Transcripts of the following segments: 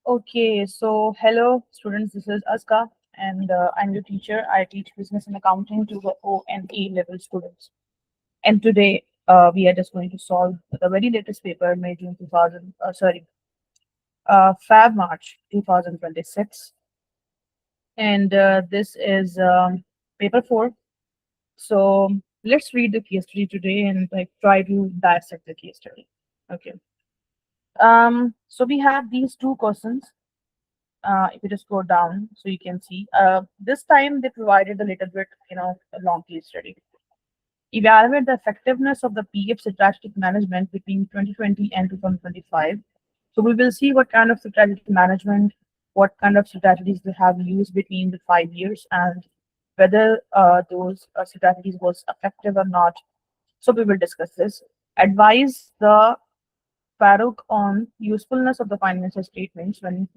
Okay, so hello students, this is Azka and I'm your teacher. I teach business and accounting to the O and A level students. And today we are just going to solve the very latest paper made in 2000, Fab March 2026. And this is paper 4. So let's read the case study today and like try to dissect the case study. Okay. So we have these two questions. If you just go down, so you can see. This time they provided a little bit, a long case study. Evaluate the effectiveness of the PF strategic management between 2020 and 2025. So we will see what kind of strategic management, what kind of strategies they have used between the 5 years, and whether those strategies was effective or not. So we will discuss this. Advise the Farouk on usefulness of the financial statements when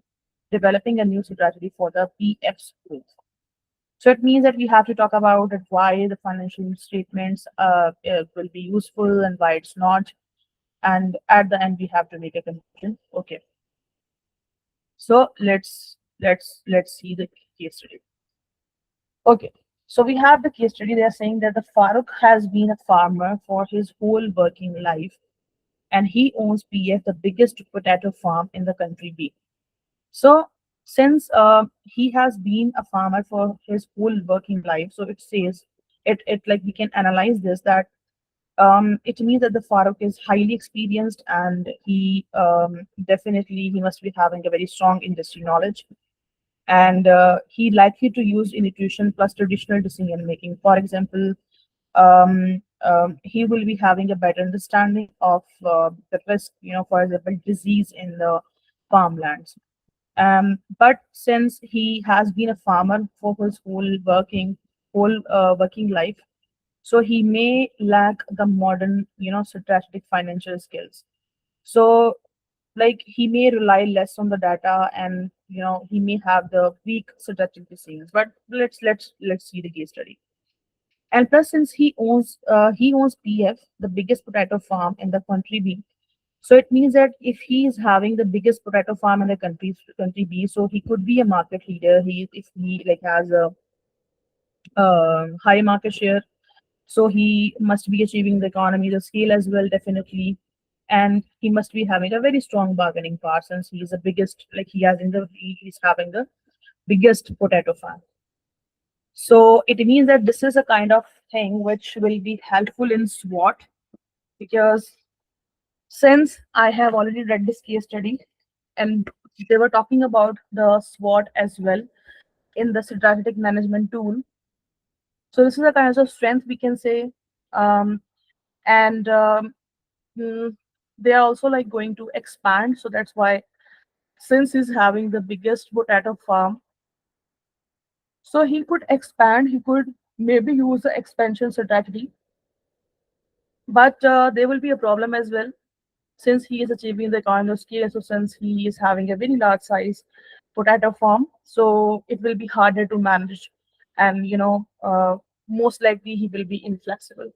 developing a new strategy for the PF's growth. So it means that we have to talk about that why the financial statements will be useful and why it's not. And at the end, we have to make a conclusion. Okay. So let's see the case study. Okay. So we have the case study. They are saying that the Farooq has been a farmer for his whole working life, and he owns PF, the biggest potato farm in the country B. So since he has been a farmer for his whole working life, so it says it like we can analyze this that it means that the Farooq is highly experienced and he definitely he must be having a very strong industry knowledge and he likely to use intuition plus traditional decision making. For example, he will be having a better understanding of the risk, for example, disease in the farmlands. But since he has been a farmer for his whole working life, so he may lack the modern, strategic financial skills. So, like he may rely less on the data, and he may have the weak strategic decisions. But let's see the case study. And plus, since he owns PF, the biggest potato farm in the country B, so it means that if he is having the biggest potato farm in the country B, so he could be a market leader. If he like has a high market share, so he must be achieving the economy, the scale as well, definitely, and he must be having a very strong bargaining power since he is the biggest. Like he's having the biggest potato farm. So it means that this is a kind of thing which will be helpful in SWOT because since I have already read this case study and they were talking about the SWOT as well in the strategic management tool. So this is a kind of strength we can say. Um, and mm, they are also like going to expand. So that's why since he's having the biggest potato farm, so he could expand, he could maybe use the expansion strategy. But there will be a problem as well since he is achieving the economy of scale, so since he is having a very large size potato farm, so it will be harder to manage, and most likely he will be inflexible.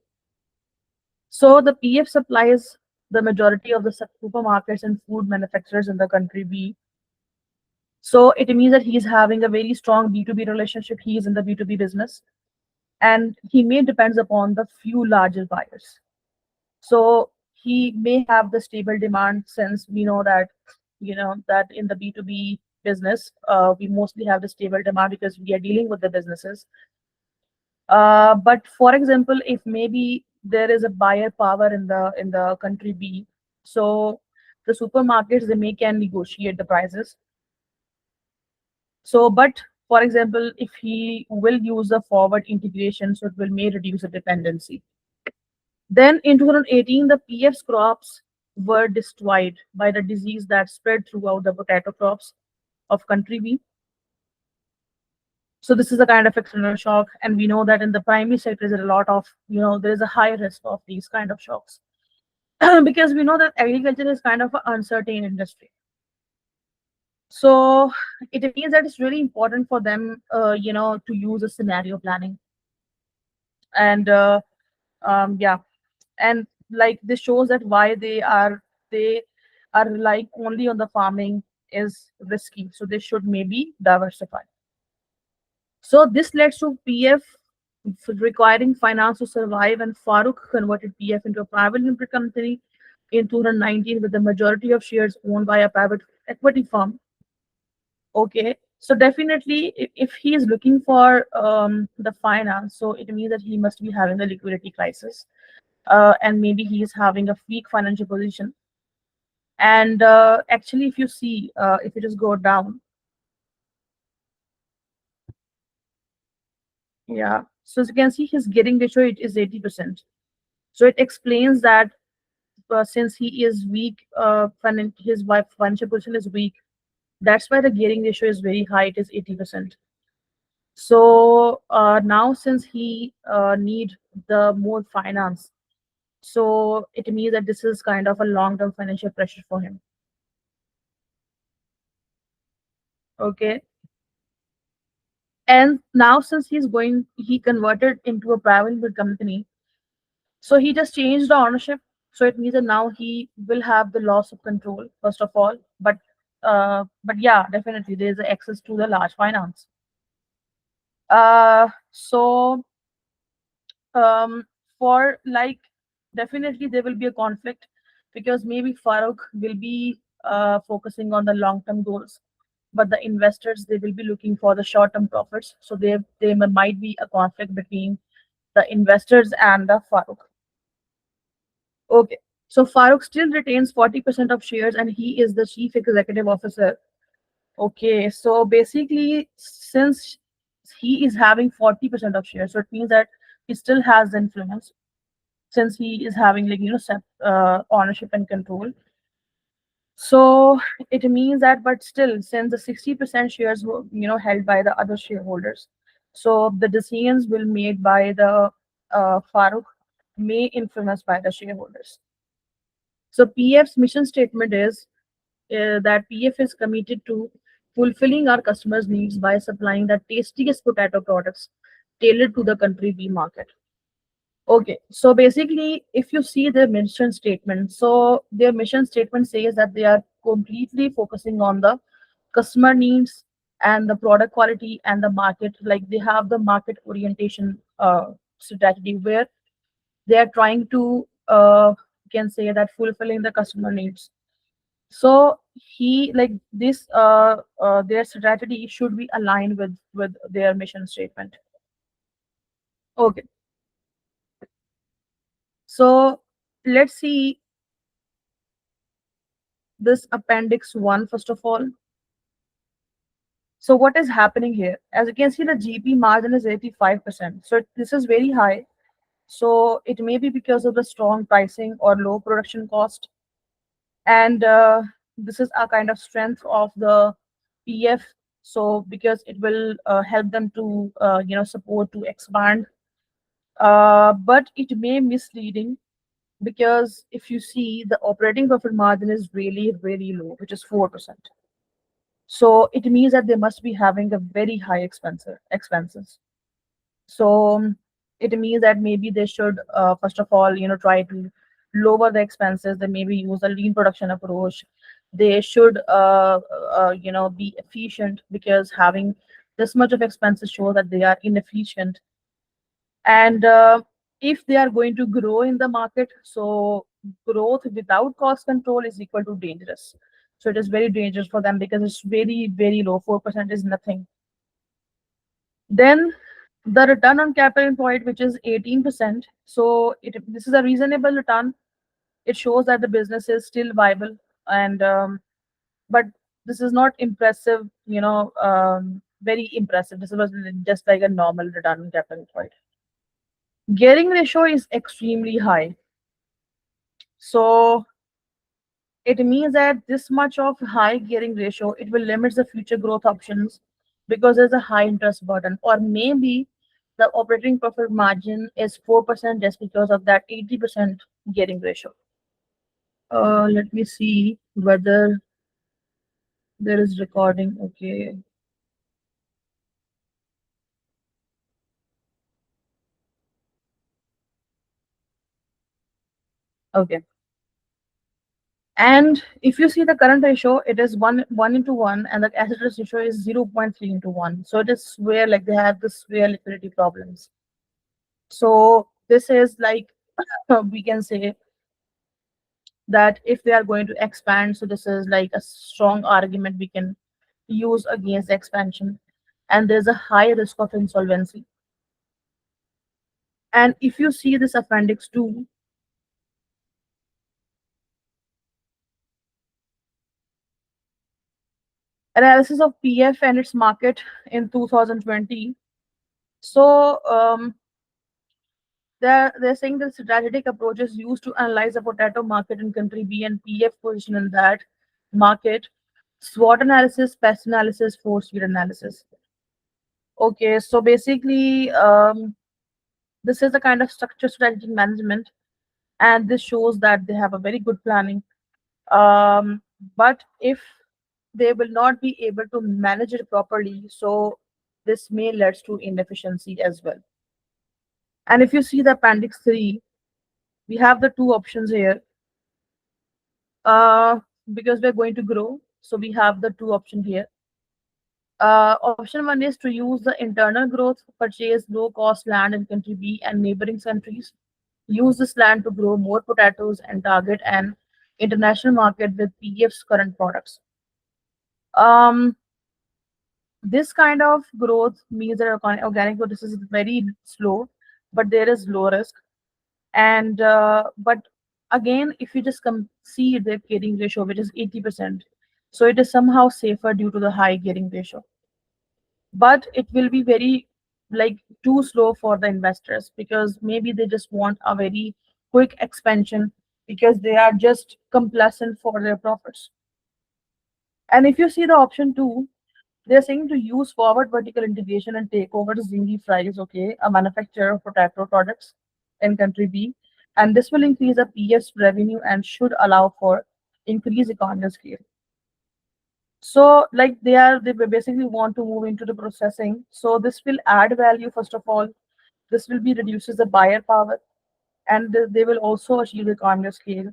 So the PF supplies the majority of the supermarkets and food manufacturers in the country B. So it means that he is having a very strong B2B relationship. He is in the B2B business, and he may depends upon the few larger buyers. So he may have the stable demand since we know that that in the B2B business we mostly have the stable demand because we are dealing with the businesses. But for example, if maybe there is a buyer power in the country B, so the supermarkets they may can negotiate the prices. So but for example, if he will use the forward integration, so it will may reduce the dependency. Then in 2018, the PF's crops were destroyed by the disease that spread throughout the potato crops of country B. So this is a kind of external shock, and we know that in the primary sector there is a lot of, there is a high risk of these kind of shocks because we know that agriculture is kind of an uncertain industry. So it means that it's really important for them, to use a scenario planning and yeah, and like this shows that why they are relying only on the farming is risky. So they should maybe diversify. So this led to PF requiring finance to survive, and Farooq converted PF into a private limited company in 2019 with the majority of shares owned by a private equity firm. Okay, so definitely, if he is looking for the finance, so it means that he must be having a liquidity crisis, and maybe he is having a weak financial position. And actually, if you see, if you just go down, yeah, so as you can see, his gearing ratio it is 80%. So it explains that since he is weak, his wife financial position is weak. That's why the gearing ratio is very high. It is 80%. So now, since he need the more finance, so it means that this is kind of a long-term financial pressure for him. Okay, and now since he converted into a private limited company, so he just changed the ownership. So it means that now he will have the loss of control first of all, but yeah, definitely there is access to the large finance. So um, for like definitely there will be a conflict because maybe Farooq will be focusing on the long-term goals, but the investors they will be looking for the short-term profits. So there might be a conflict between the investors and the Farooq. Okay, so Farooq still retains 40% of shares and he is the chief executive officer. Okay, so basically, since he is having 40% of shares, so it means that he still has influence since he is having like ownership and control. So it means that, but still, since the 60% shares were held by the other shareholders, so the decisions will made by the Farooq may influence by the shareholders. So PF's mission statement is that PF is committed to fulfilling our customers' needs by supplying the tastiest potato products tailored to the country we market. Okay, so basically, if you see their mission statement, so their mission statement says that they are completely focusing on the customer needs and the product quality and the market. Like they have the market orientation strategy where they are trying to can say that fulfilling the customer needs. So he like this their strategy should be aligned with their mission statement. Okay, so let's see this appendix 1 first of all. So what is happening here? As you can see, the GP margin is 85%. So this is very high. So it may be because of the strong pricing or low production cost. And this is a kind of strength of the PF. So because it will help them to support to expand. But it may misleading because if you see the operating profit margin is really very low, which is 4%. So it means that they must be having a very high expenses. So it means that maybe they should first of all try to lower the expenses. They maybe use a lean production approach. They should be efficient because having this much of expenses show that they are inefficient. And if they are going to grow in the market, so growth without cost control is equal to dangerous. So it is very dangerous for them because it's very very low. 4% is nothing. Then the return on capital employed, which is 18%. So this is a reasonable return. It shows that the business is still viable, and but this is not impressive. Very impressive. This was just like a normal return on capital employed. Gearing ratio is extremely high. So it means that this much of high gearing ratio, it will limit the future growth options because there's a high interest burden. Or maybe the operating profit margin is 4% just because of that 80% gearing ratio. Let me see whether there is recording. Okay. Okay. And if you see the current ratio, it is one into one, and the asset ratio is 0.3 into one. So it is where like they have this where liquidity problems. So this is like we can say that if they are going to expand, so this is like a strong argument we can use against expansion. And there's a high risk of insolvency. And if you see this appendix 2, analysis of PF and its market in 2020. So they're saying that strategic approach is used to analyze the potato market in country B and PF position in that market. SWOT analysis, pest analysis, force field analysis. Okay, so basically, this is a kind of structured strategic management, and this shows that they have a very good planning. But if they will not be able to manage it properly, so this may lead to inefficiency as well. And if you see the appendix 3, we have the two options here. Uh, because we're going to grow, so we have the two options here. Option one is to use the internal growth, purchase low cost land in country B and neighboring countries. Use this land to grow more potatoes and target an international market with PF's current products. Um, this kind of growth means that organic growth this is very slow, but there is low risk. And but again, if you just see the gearing ratio, which is 80%, so it is somehow safer due to the high gearing ratio. But it will be very like too slow for the investors because maybe they just want a very quick expansion because they are just complacent for their profits. And if you see the option two, they're saying to use forward vertical integration and take over Zingy Fries, okay, a manufacturer of potato products in country B. And this will increase the PS revenue and should allow for increased economy of scale. So like they basically want to move into the processing. So this will add value first of all. This will be reduces the buyer power and they will also achieve economy of scale.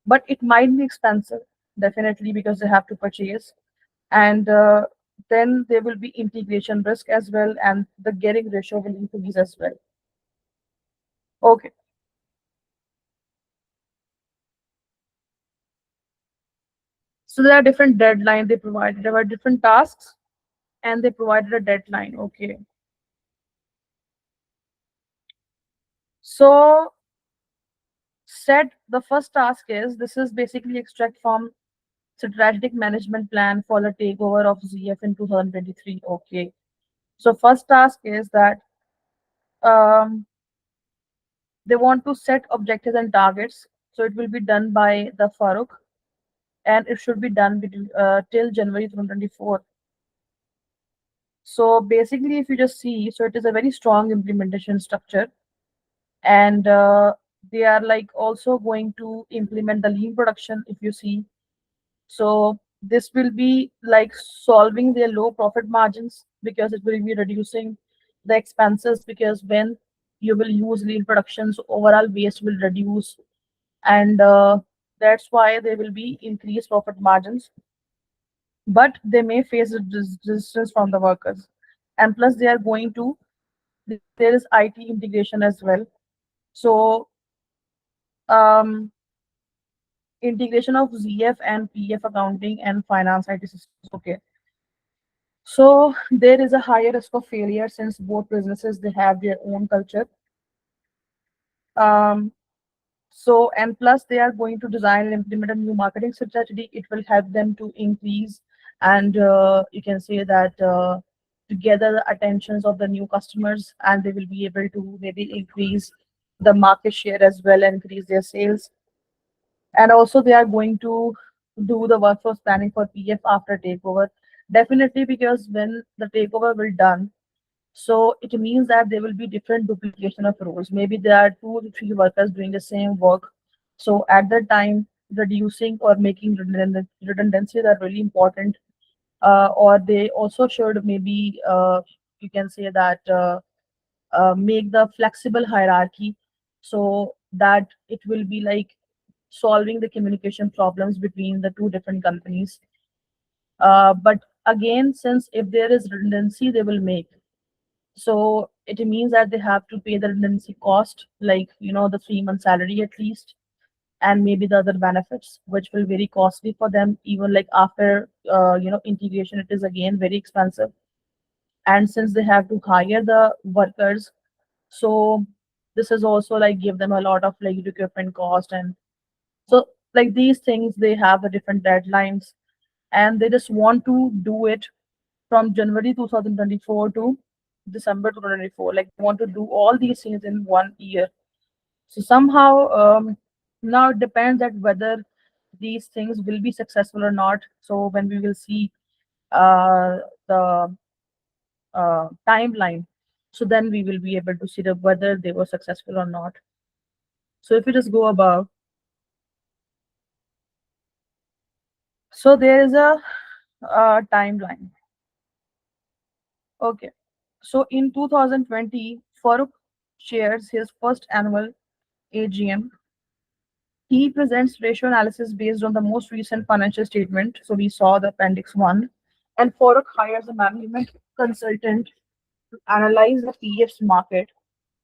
But it might be expensive, definitely because they have to purchase. And then there will be integration risk as well, and the gearing ratio will increase as well. Okay. So there are different deadlines they provided. There were different tasks and they provided a deadline. Okay. So said the first task is this is basically extract from strategic management plan for the takeover of ZF in 2023. Okay. So first task is that um, they want to set objectives and targets. So it will be done by the Farooq and it should be done between, till January 2024. So basically, if you just see, so it is a very strong implementation structure, and they are like also going to implement the lean production. If you see, so this will be like solving their low profit margins because it will be reducing the expenses because when you will use lean production, so overall waste will reduce, and that's why there will be increased profit margins but they may face resistance from the workers. And plus, they are going to, there is IT integration as well. So, um, integration of ZF and PF accounting and finance IT systems. Okay. So, there is a higher risk of failure since both businesses, they have their own culture. Um, So, and plus they are going to design and implement a new marketing strategy. It will help them to increase and you can say that to gather the attentions of the new customers and they will be able to maybe increase the market share as well and increase their sales. And also they are going to do the workforce planning for PF after takeover. Definitely because when the takeover will done, so it means that there will be different duplication of roles. Maybe there are two to three workers doing the same work. So at that time, reducing or making redundancies are really important. Or they also should maybe you can say that make the flexible hierarchy so that it will be like solving the communication problems between the two different companies. But again, since if there is redundancy, they will make. So it means that they have to pay the redundancy cost, like, the 3 month salary at least, and maybe the other benefits, which will very costly for them. Even like after, integration, it is again very expensive. And since they have to hire the workers, so this is also like give them a lot of like recruitment cost. And so like these things, they have the different deadlines, and they just want to do it from January 2024 to December 2024. Like they want to do all these things in 1 year. So somehow, now it depends that whether these things will be successful or not. So when we will see the timeline, so then we will be able to see that whether they were successful or not. So if we just go above, so there is a timeline. Okay. So in 2020, Farooq shares his first annual AGM. He presents ratio analysis based on the most recent financial statement. So we saw the Appendix 1. And Farooq hires a management consultant to analyze the PF's market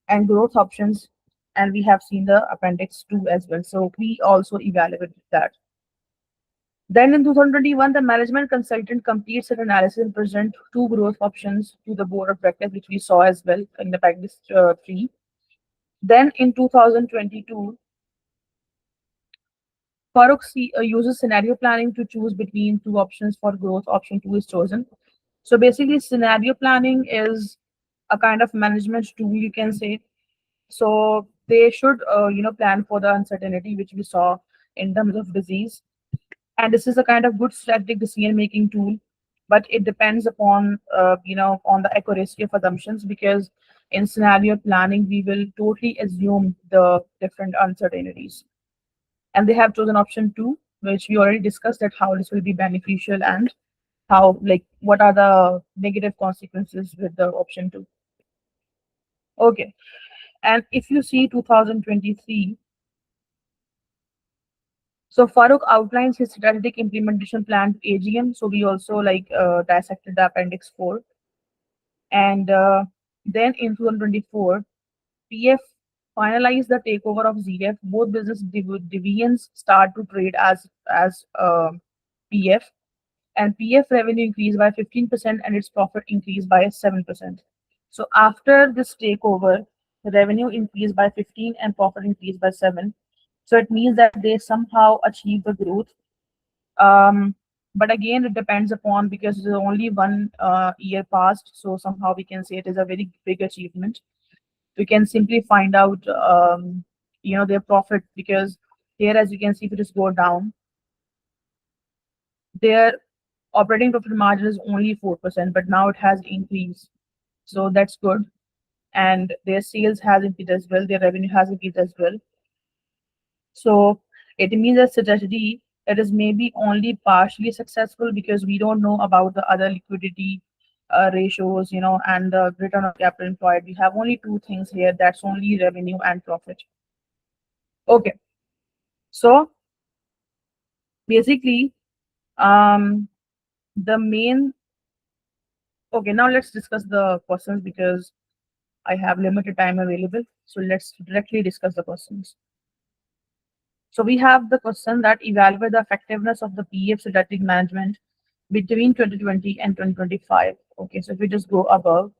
and growth options. And we have seen the Appendix 2 as well. So we also evaluated that. Then in 2021, the management consultant completes an analysis and present two growth options to the board of directors, which we saw as well in the Appendix 3. Then in 2022, Farooq uses scenario planning to choose between two options for growth. Option 2 is chosen. So basically, scenario planning is a kind of management tool, you can say. So they should, plan for the uncertainty which we saw in terms of disease. And this is a kind of good strategic decision-making tool, but it depends upon, on the accuracy of assumptions, because in scenario planning, we will totally assume the different uncertainties. And they have chosen option 2, which we already discussed, that how this will be beneficial and how, like, what are the negative consequences with the option 2. Okay. And if you see 2023, so Farooq outlines his strategic implementation plan to AGM. So we also like dissected the Appendix 4. And then in 2024, PF finalized the takeover of ZF. Both business divisions start to trade as PF, and PF revenue increased by 15% and its profit increased by 7%. So after this takeover, the revenue increased by 15 and profit increased by 7. So it means that they somehow achieve the growth. Um, but again, it depends upon, because there's only 1 year passed, so somehow we can say it is a very big achievement. We can simply find out, their profit, because here, as you can see, if it just go down, their operating profit margin is only 4%, but now it has increased. So that's good. And their sales has increased as well, their revenue has increased as well. So it means that strategy, it is maybe only partially successful, because we don't know about the other liquidity ratios, and the return on capital employed. We have only two things here, that's only revenue and profit. Okay. So basically, um, the main, okay, now let's discuss the questions, because I have limited time available. So let's directly discuss the questions. So we have the question that evaluate the effectiveness of the PF strategic management between 2020 and 2025. Okay, so if we just go above.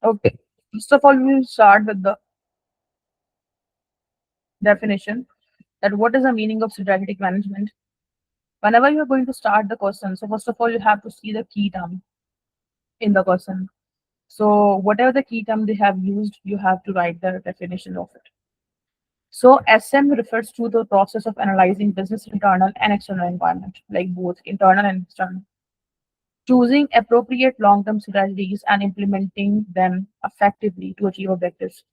Okay, first of all, we will start with the definition, that what is the meaning of strategic management. Whenever you are going to start the question, so first of all, you have to see the key term in the question. So whatever the key term they have used, you have to write the definition of it. So SM refers to the process of analyzing business internal and external environment, like both internal and external. choosing appropriate long-term strategies and implementing them effectively to achieve objectives.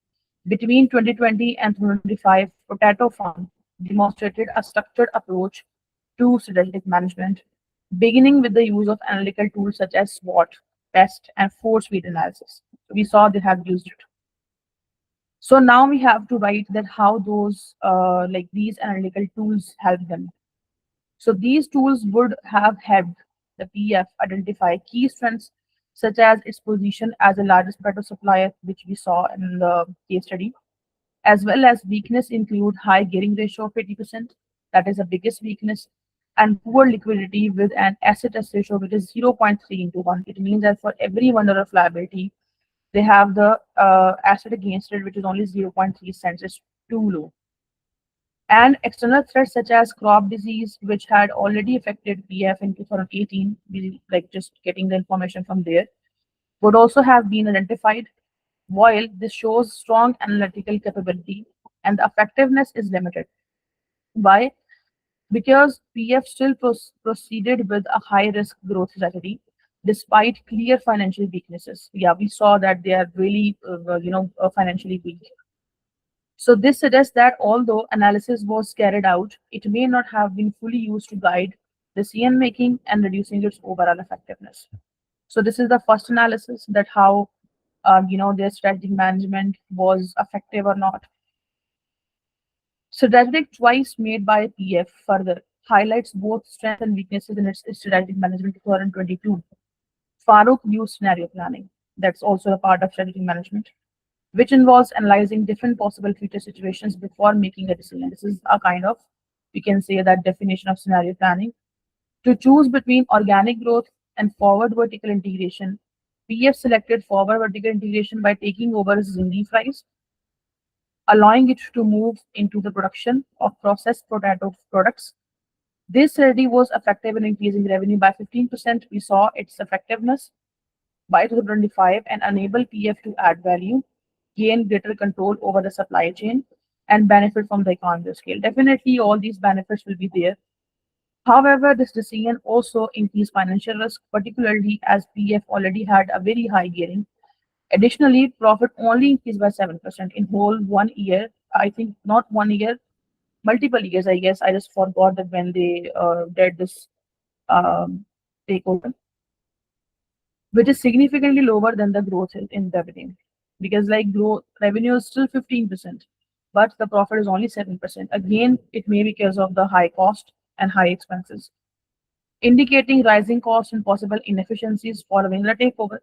Between 2020 and 2025, Potato Farm demonstrated a structured approach to strategic management, beginning with the use of analytical tools such as SWOT, PEST, and force field analysis. We saw they have used it. So now we have to write that how those like these analytical tools help them. So these tools would have helped the PF identify key strengths such as its position as the largest potato supplier, which we saw in the case study, as well as weakness include high gearing ratio of 80%, that is the biggest weakness, and poor liquidity with an asset S ratio which is 0.3 into 1. It means that for every $1 of liability, they have the asset against it, which is only 0.3 cents. It's too low. And external threats such as crop disease, which had already affected PF in 2018, we like just getting the information from there, would also have been identified. While this shows strong analytical capability and the effectiveness is limited. Why? Because PF still proceeded with a high risk growth strategy despite clear financial weaknesses. Yeah, we saw that they are really, financially weak. So this suggests that although analysis was carried out, it may not have been fully used to guide decision making and reducing its overall effectiveness. So this is the first analysis that how their strategic management was effective or not. Strategic choice made by PF further highlights both strengths and weaknesses in its strategic management 2022. Farouk used scenario planning. That's also a part of strategic management, which involves analyzing different possible future situations before making a decision. This is a kind of, we can say that definition of scenario planning. To choose between organic growth and forward vertical integration, PF selected forward vertical integration by taking over Zingi fries, allowing it to move into the production of processed potato products. This strategy was effective in increasing revenue by 15%. We saw its effectiveness by 2025 and enable PF to add value, gain greater control over the supply chain, and benefit from the economy of scale. Definitely, all these benefits will be there. However, this decision also increased financial risk, particularly as PF already had a very high gearing. Additionally, profit only increased by 7% in whole 1 year. I think not 1 year, multiple years, I guess. I just forgot that when they did this um, takeover, which is significantly lower than the growth in revenue. Because like growth revenue is still 15%, but the profit is only 7%. Again, it may be because of the high cost and high expenses, indicating rising costs and possible inefficiencies following the takeover.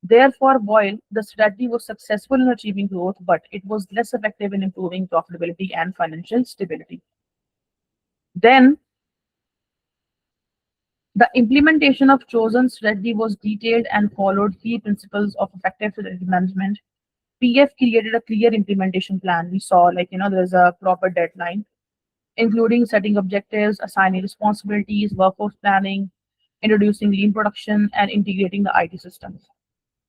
Therefore, while the strategy was successful in achieving growth, but it was less effective in improving profitability and financial stability. Then, the implementation of chosen strategy was detailed and followed key principles of effective strategy management. PF created a clear implementation plan. We saw, there's a proper deadline, including setting objectives, assigning responsibilities, workforce planning, introducing lean production, and integrating the IT systems.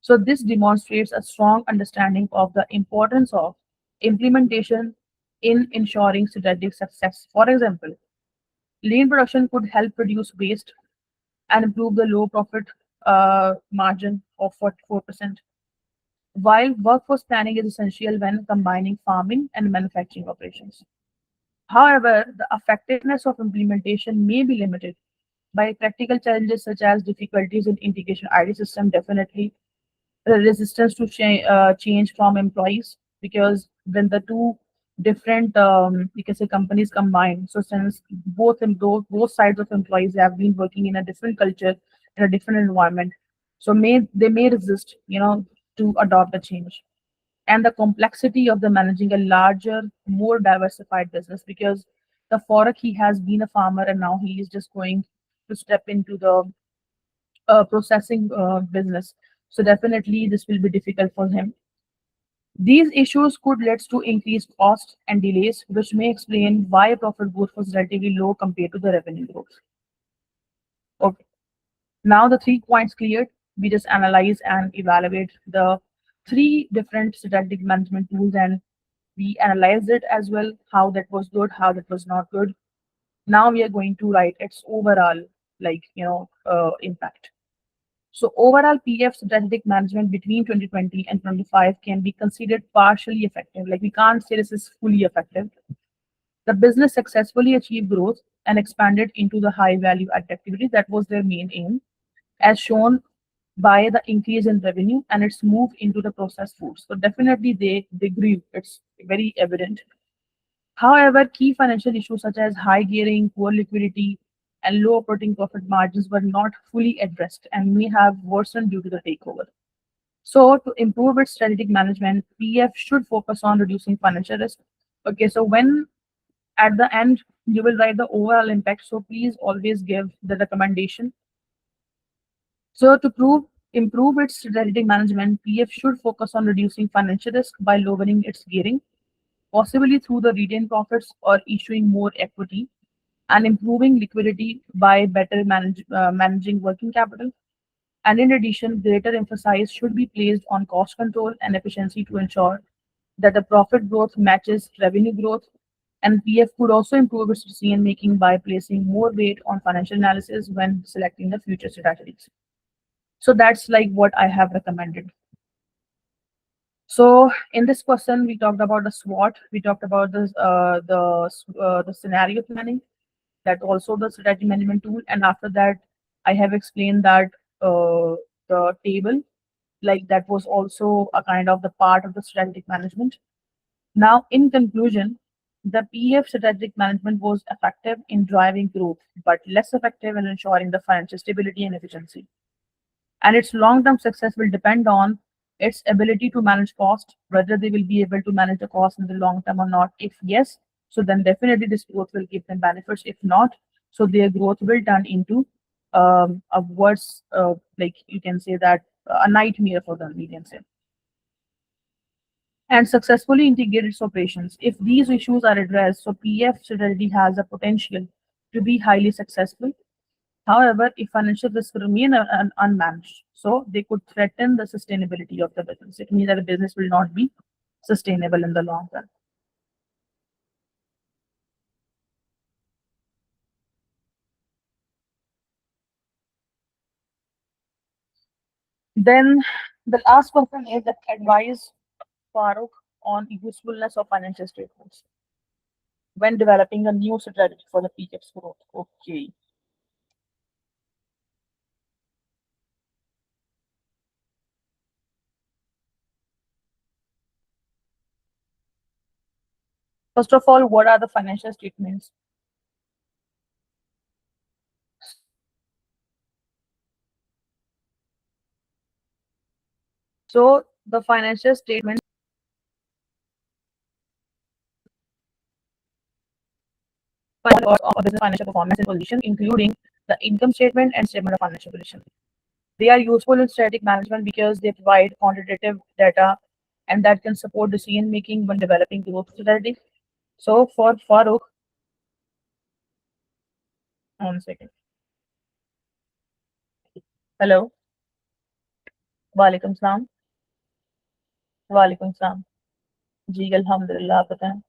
So this demonstrates a strong understanding of the importance of implementation in ensuring strategic success. For example, lean production could help reduce waste and improve the low profit margin of 44%, while workforce planning is essential when combining farming and manufacturing operations. However, the effectiveness of implementation may be limited by practical challenges such as difficulties in integration IT system, definitely resistance to change from employees, because when the two different you can say companies combine, so since both sides of employees have been working in a different culture, in a different environment, so they may resist to adopt the change. And the complexity of the managing a larger, more diversified business, because the Forak, he has been a farmer and now he is just going to step into the processing business. So definitely this will be difficult for him. These issues could lead to increased costs and delays, which may explain why profit growth was relatively low compared to the revenue growth. Okay. Now the 3 points cleared. We just analyze and evaluate the three different strategic management tools, and we analyzed it as well, how that was good, how that was not good. Now we are going to write its overall impact. So overall, PF strategic management between 2020 and 25 can be considered partially effective. Like we can't say this is fully effective. The business successfully achieved growth and expanded into the high value added activities. That was their main aim, as shown by the increase in revenue and its move into the processed foods. So definitely they grew. It's very evident. However, key financial issues such as high gearing, poor liquidity, and low operating profit margins were not fully addressed and may have worsened due to the takeover. So, to improve its strategic management, PF should focus on reducing financial risk. Okay, so when at the end you will write the overall impact, so please always give the recommendation. So, to improve its strategic management, PF should focus on reducing financial risk by lowering its gearing, possibly through the retained profits or issuing more equity, and improving liquidity by better managing working capital. And in addition, greater emphasis should be placed on cost control and efficiency to ensure that the profit growth matches revenue growth. And PF could also improve its decision making by placing more weight on financial analysis when selecting the future strategies. So that's like what I have recommended. So in this question, we talked about the SWOT, we talked about the scenario planning, that also the strategy management tool, and after that, I have explained that the table, like that was also a kind of the part of the strategic management. Now, in conclusion, the PF strategic management was effective in driving growth, but less effective in ensuring the financial stability and efficiency. And its long-term success will depend on its ability to manage cost, whether they will be able to manage the cost in the long term or not. If yes, so then definitely this growth will give them benefits. If not, so their growth will turn into a worse, like you can say that a nightmare for them, we can say. And successfully integrate its operations. If these issues are addressed, so PF strategy has a potential to be highly successful. However, if financial risks remain unmanaged, so they could threaten the sustainability of the business. It means that the business will not be sustainable in the long run. Then the last question is that advise Farooq on usefulness of financial statements when developing a new strategy for the PK's growth. Okay. First of all, what are the financial statements? So the financial statements of a business financial performance and position, including the income statement and statement of financial position. They are useful in strategic management because they provide quantitative data and that can support decision making when developing growth strategy. So for Farooq, 1 second. Hello. वालेकुम सलाम. वालेकुम सलाम. जी अल्हम्दुलिल्लाह, आप बताएं.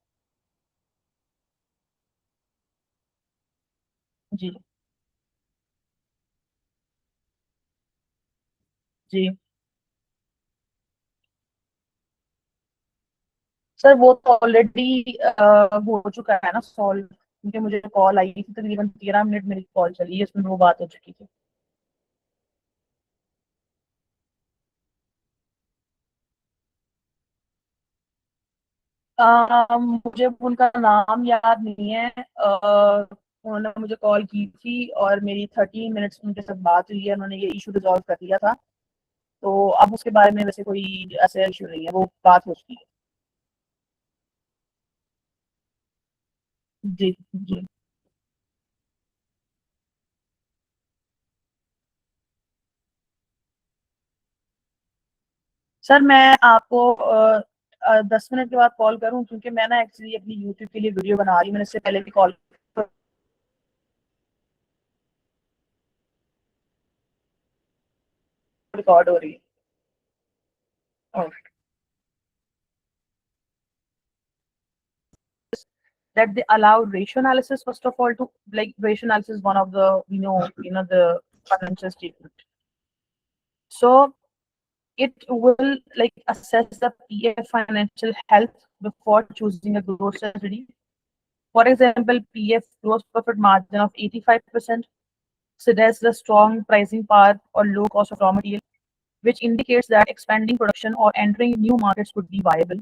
जी. जी sir, वो तो already हो चुका है ना सॉल्व, क्योंकि मुझे कॉल आई थी, तकरीबन 13 मिनट मेरी कॉल चली है, इसमें वो बात हो चुकी थी. मुझे उनका नाम याद नहीं है. उन्होंने मुझे कॉल की थी और मेरी 13 मिनट्स उनके साथ बात हुई है. उन्होंने ये इशू रिजॉल्व कर दिया था. तो अब उसके बारे में वैसे कोई ऐसा इशू नहीं है, वो बात हो चुकी है. जी. जी सर, मैं आपको 10 मिनट के बाद कॉल करूं, क्योंकि मैं ना एक्चुअली अपनी यूट्यूब के लिए वीडियो बना रही हूँ. मैंने इससे पहले भी कॉल रिकॉर्ड हो रही है. That they allow ratio analysis first of all, to like ratio analysis is one of the the financial statement. So it will like assess the PF financial health before choosing a growth strategy. For example, PF gross profit margin of 85% suggests the strong pricing power or low cost of raw material, which indicates that expanding production or entering new markets could be viable.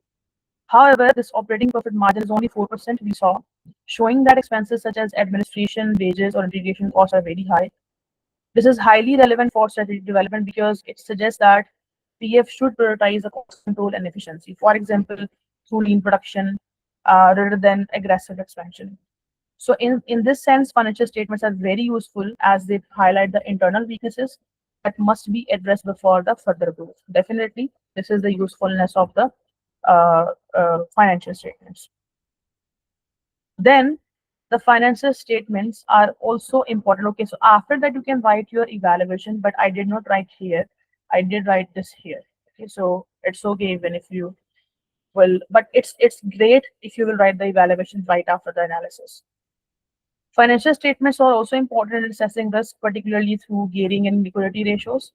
However, this operating profit margin is only 4%, we saw, showing that expenses such as administration, wages, or integration costs are very high. This is highly relevant for strategic development because it suggests that PF should prioritize the cost control and efficiency, for example, through lean production rather than aggressive expansion. So, in this sense, financial statements are very useful as they highlight the internal weaknesses that must be addressed before the further growth. Definitely, this is the usefulness of the financial statements. Then the financial statements are also important. Okay, so after that you can write your evaluation, but I did not write here. I did write this here. Okay, so it's okay even if you will, but it's great if you will write the evaluation right after the analysis. Financial statements are also important in assessing risk, particularly through gearing and liquidity ratios.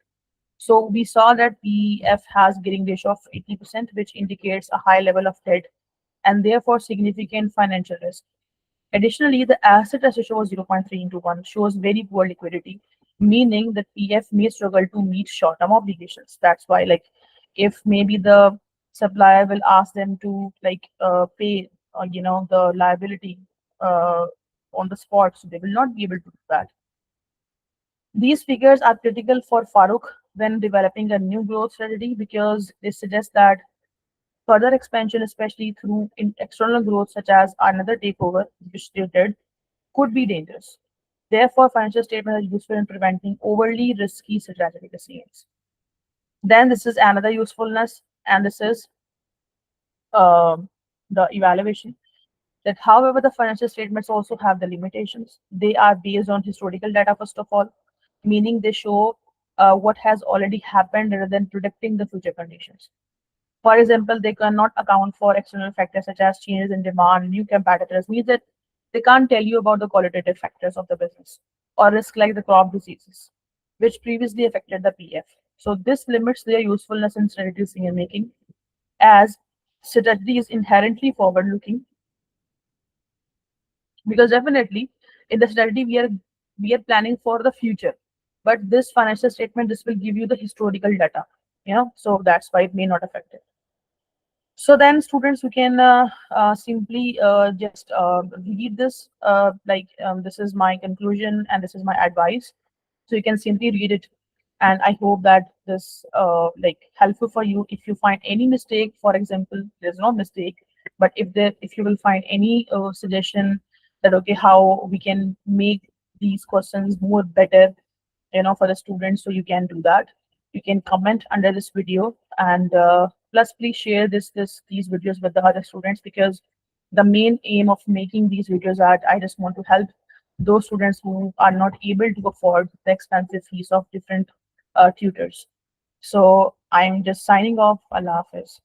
So we saw that PF has gearing ratio of 80%, which indicates a high level of debt and therefore significant financial risk. Additionally, the asset ratio of 0.3 into 1 shows very poor liquidity, meaning that PF may struggle to meet short-term obligations. That's why, like, if maybe the supplier will ask them to pay, the liability uh, on the spot, so they will not be able to do that. These figures are critical for Farooq when developing a new growth strategy because they suggest that further expansion, especially through external growth such as another takeover, which they did, could be dangerous. Therefore, financial statements are useful in preventing overly risky strategic decisions. Then this is another usefulness, and this is the evaluation. That, however, the financial statements also have the limitations. They are based on historical data, first of all, meaning they show what has already happened rather than predicting the future conditions. For example, they cannot account for external factors such as changes in demand, new competitors, means that they can't tell you about the qualitative factors of the business or risk like the crop diseases, which previously affected the PF. So this limits their usefulness in strategy decision making as strategy is inherently forward looking because definitely in the strategy we are planning for the future, but this financial statement this will give you the historical data, so that's why it may not affect it. So then students, we can simply just read this, this is my conclusion and this is my advice. So you can simply read it. And I hope that this helpful for you. If you find any mistake, for example, there's no mistake, but if you will find any suggestion that, okay, how we can make these questions more better, for the students, so you can do that. You can comment under this video, and plus please share these videos with the other students, because the main aim of making these videos are I just want to help those students who are not able to afford the expensive fees of different tutors. So I'm just signing off. Allah Hafiz.